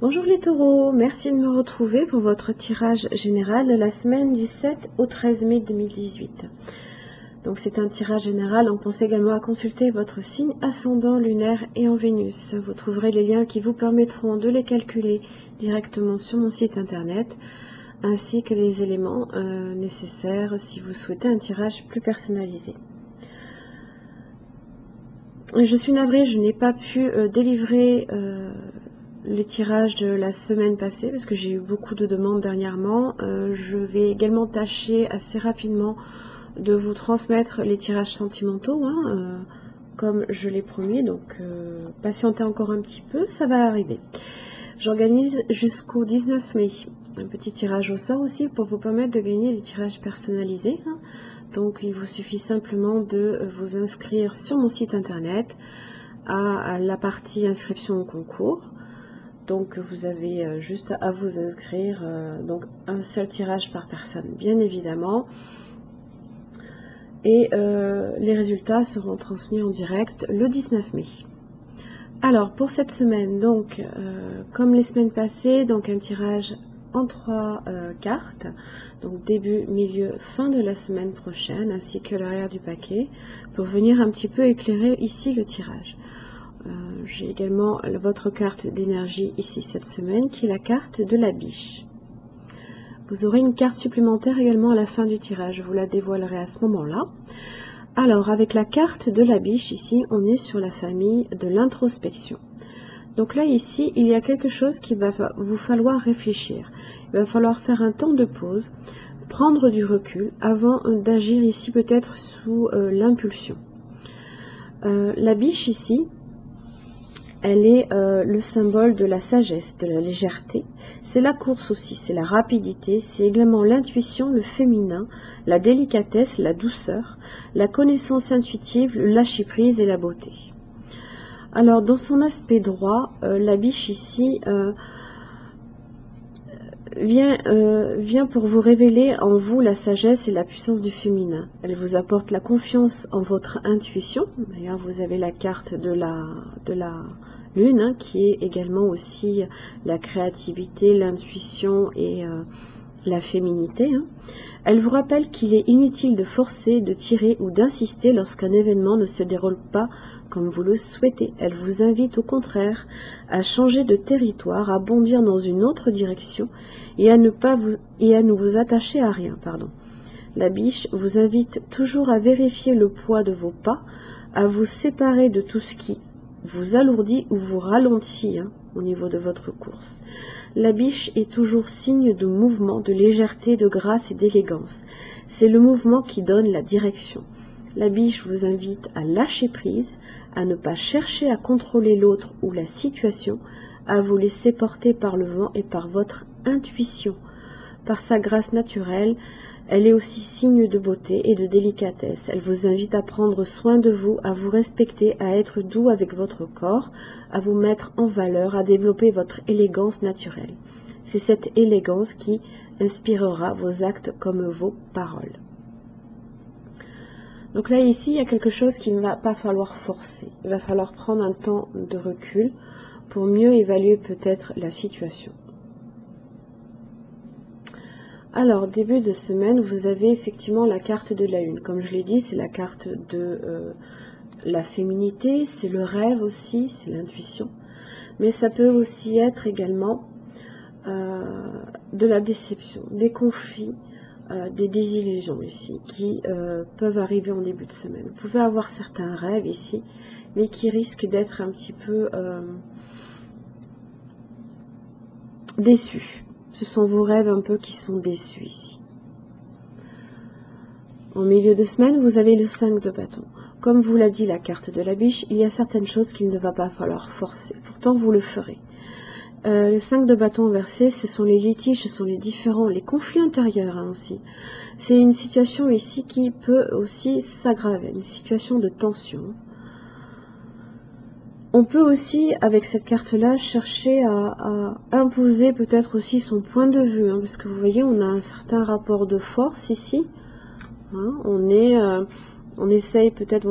Bonjour les taureaux, merci de me retrouver pour votre tirage général de la semaine du 7 au 13 mai 2018. Donc c'est un tirage général, on pense également à consulter votre signe ascendant, lunaire et en Vénus. Vous trouverez les liens qui vous permettront de les calculer directement sur mon site internet, ainsi que les éléments nécessaires si vous souhaitez un tirage plus personnalisé. Je suis navrée, je n'ai pas pu délivrer le tirage de la semaine passée parce que j'ai eu beaucoup de demandes dernièrement. Je vais également tâcher assez rapidement de vous transmettre les tirages sentimentaux comme je l'ai promis, donc patientez encore un petit peu, ça va arriver. J'organise jusqu'au 19 mai un petit tirage au sort aussi pour vous permettre de gagner des tirages personnalisés. Donc il vous suffit simplement de vous inscrire sur mon site internet à la partie inscription au concours. Donc vous avez juste à vous inscrire, donc un seul tirage par personne bien évidemment, et les résultats seront transmis en direct le 19 mai. Alors pour cette semaine, donc comme les semaines passées, donc un tirage en 3 cartes, donc début, milieu, fin de la semaine prochaine, ainsi que l'arrière du paquet, pour venir un petit peu éclairer ici le tirage. J'ai également votre carte d'énergie ici cette semaine, qui est la carte de la biche. Vous aurez une carte supplémentaire également à la fin du tirage, je vous la dévoilerai à ce moment-là. Alors, avec la carte de la biche, ici, on est sur la famille de l'introspection. Donc là, ici, il y a quelque chose qu'il va vous falloir réfléchir. Il va falloir faire un temps de pause, prendre du recul avant d'agir ici peut-être sous l'impulsion. La biche ici, elle est le symbole de la sagesse, de la légèreté. C'est la course aussi, c'est la rapidité, c'est également l'intuition, le féminin, la délicatesse, la douceur, la connaissance intuitive, le lâcher-prise et la beauté. Alors, dans son aspect droit, la biche ici vient pour vous révéler en vous la sagesse et la puissance du féminin. Elle vous apporte la confiance en votre intuition. D'ailleurs, vous avez la carte de la lune, qui est également aussi la créativité, l'intuition et la féminité. Elle vous rappelle qu'il est inutile de forcer, de tirer ou d'insister lorsqu'un événement ne se déroule pas comme vous le souhaitez. Elle vous invite au contraire à changer de territoire, à bondir dans une autre direction et à ne vous attacher à rien. La biche vous invite toujours à vérifier le poids de vos pas, à vous séparer de tout ce qui vous alourdit ou vous ralentit au niveau de votre course. La biche est toujours signe de mouvement, de légèreté, de grâce et d'élégance. C'est le mouvement qui donne la direction. La biche vous invite à lâcher prise, à ne pas chercher à contrôler l'autre ou la situation, à vous laisser porter par le vent et par votre intuition. Par sa grâce naturelle, elle est aussi signe de beauté et de délicatesse. Elle vous invite à prendre soin de vous, à vous respecter, à être doux avec votre corps, à vous mettre en valeur, à développer votre élégance naturelle. C'est cette élégance qui inspirera vos actes comme vos paroles. Donc là, ici, il y a quelque chose qu'il ne va pas falloir forcer. Il va falloir prendre un temps de recul pour mieux évaluer peut-être la situation. Alors, début de semaine, vous avez effectivement la carte de la lune. Comme je l'ai dit, c'est la carte de la féminité, c'est le rêve aussi, c'est l'intuition. Mais ça peut aussi être également de la déception, des conflits, des désillusions ici, qui peuvent arriver en début de semaine. Vous pouvez avoir certains rêves ici, mais qui risquent d'être un petit peu déçus. Ce sont vos rêves un peu qui sont déçus ici. En milieu de semaine, vous avez le 5 de bâton. Comme vous l'a dit la carte de la biche, il y a certaines choses qu'il ne va pas falloir forcer. Pourtant, vous le ferez. Le 5 de bâton inversé, ce sont les litiges, ce sont les différends, les conflits intérieurs aussi. C'est une situation ici qui peut aussi s'aggraver, une situation de tension. On peut aussi, avec cette carte-là, chercher à imposer peut-être aussi son point de vue, parce que vous voyez, on a un certain rapport de force ici. On essaye peut-être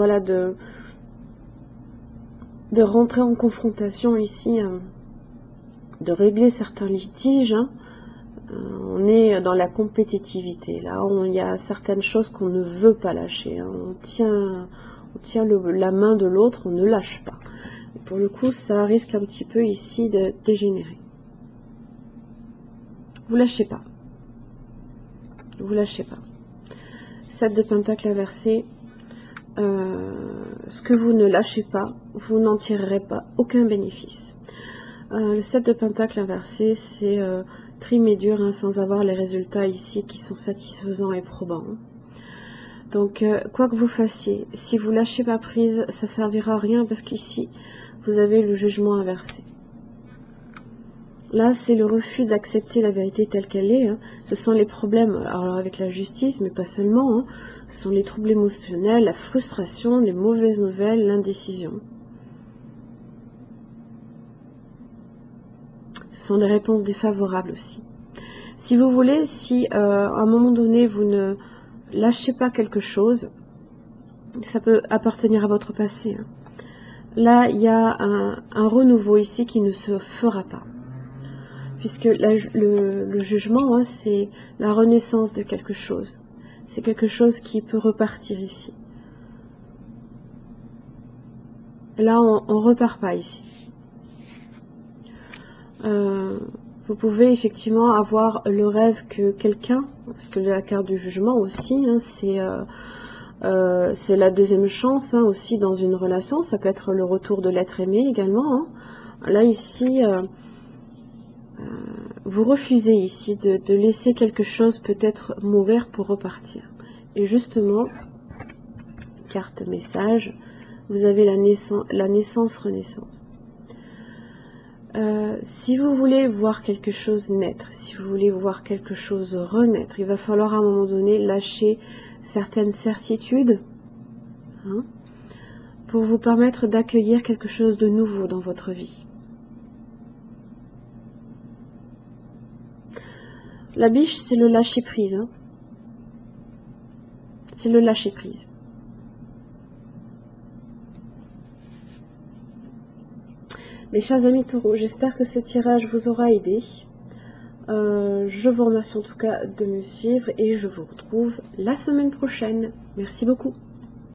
de rentrer en confrontation ici de régler certains litiges, hein. On est dans la compétitivité. Là, il y a certaines choses qu'on ne veut pas lâcher, hein. On tient la main de l'autre, on ne lâche pas. Et pour le coup, ça risque un petit peu ici de dégénérer. Vous lâchez pas. Vous lâchez pas. 7 de Pentacle inversé. Ce que vous ne lâchez pas, vous n'en tirerez pas aucun bénéfice. Le 7 de Pentacle inversé, c'est trim et dur, hein, sans avoir les résultats ici qui sont satisfaisants et probants. Donc, quoi que vous fassiez, si vous lâchez pas prise, ça servira à rien parce qu'ici, vous avez le jugement inversé. Là, c'est le refus d'accepter la vérité telle qu'elle est, hein. Ce sont les problèmes, alors avec la justice, mais pas seulement, hein. Ce sont les troubles émotionnels, la frustration, les mauvaises nouvelles, l'indécision. Ce sont des réponses défavorables aussi. Si vous voulez, si à un moment donné, vous ne lâchez pas quelque chose, ça peut appartenir à votre passé, hein. Là, il y a un renouveau ici qui ne se fera pas. Puisque le jugement, hein, c'est la renaissance de quelque chose. C'est quelque chose qui peut repartir ici. Là, on ne repart pas ici. Vous pouvez effectivement avoir le rêve que quelqu'un, parce que la carte du jugement aussi, hein, c'est la deuxième chance, hein, aussi dans une relation. Ça peut être le retour de l'être aimé également, hein. Là, ici... vous refusez ici de laisser quelque chose peut-être mourir pour repartir. Et justement, carte message, vous avez la naissance-renaissance. Si vous voulez voir quelque chose naître, si vous voulez voir quelque chose renaître, il va falloir à un moment donné lâcher certaines certitudes, hein, pour vous permettre d'accueillir quelque chose de nouveau dans votre vie. La biche, c'est le lâcher-prise, hein. C'est le lâcher-prise. Mes chers amis taureaux, j'espère que ce tirage vous aura aidé. Je vous remercie en tout cas de me suivre et je vous retrouve la semaine prochaine. Merci beaucoup.